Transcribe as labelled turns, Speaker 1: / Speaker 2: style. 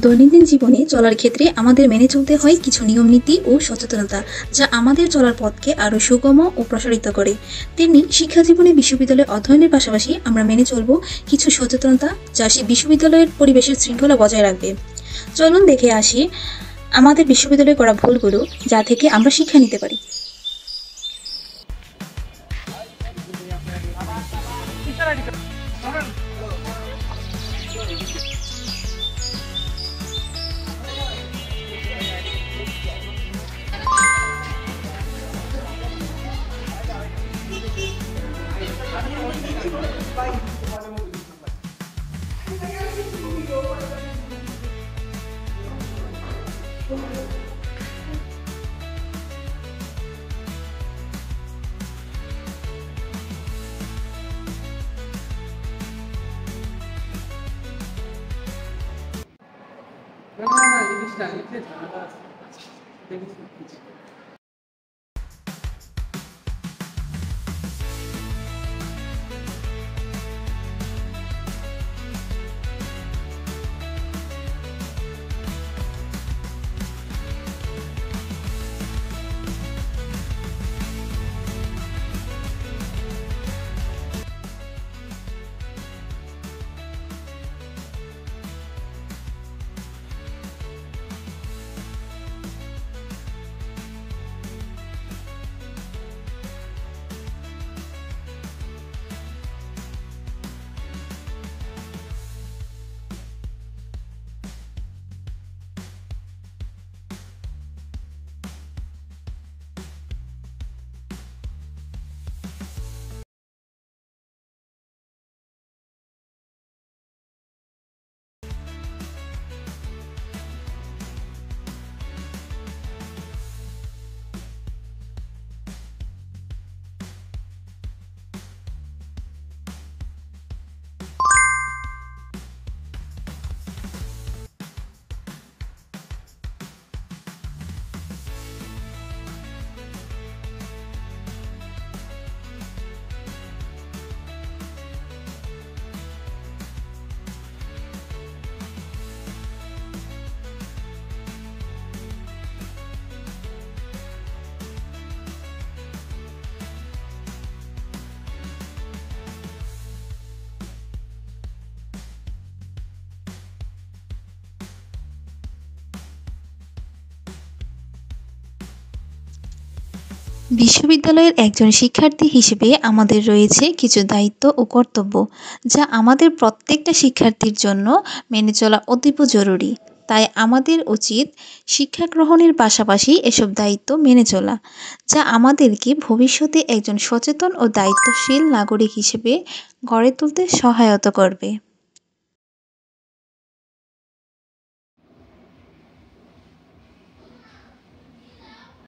Speaker 1: দৈনন্দিন জীবনে চলার ক্ষেত্রে আমাদের মেনে চলতে হয় কিছু নিয়ম নীতি ও সচেতনতা, যা আমাদের চলার পথকে আরো সুগম ও প্রসারিত করে। তেমনি শিক্ষা জীবনে বিশ্ববিদ্যালয়ে অধ্যয়নের পাশাপাশি আমরা মেনে চলব কিছু সচেতনতা, যা সেই বিশ্ববিদ্যালয়ের পরিবেশের শৃঙ্খলা বজায় রাখবে। চলুন দেখে আসি আমাদের বিশ্ববিদ্যালয়ে করা ভুলগুলো, যা থেকে আমরা শিক্ষা নিতে পারি।
Speaker 2: না, জিনিস না, এতে ঝামেলা আছে। দেখিস।
Speaker 1: বিশ্ববিদ্যালয়ের একজন শিক্ষার্থী হিসেবে আমাদের রয়েছে কিছু দায়িত্ব ও কর্তব্য, যা আমাদের প্রত্যেকটা শিক্ষার্থীর জন্য মেনে চলা অতীব জরুরি। তাই আমাদের উচিত শিক্ষা গ্রহণের পাশাপাশি এসব দায়িত্ব মেনে চলা, যা আমাদেরকে ভবিষ্যতে একজন সচেতন ও দায়িত্বশীল নাগরিক হিসেবে গড়ে তুলতে সহায়তা করবে।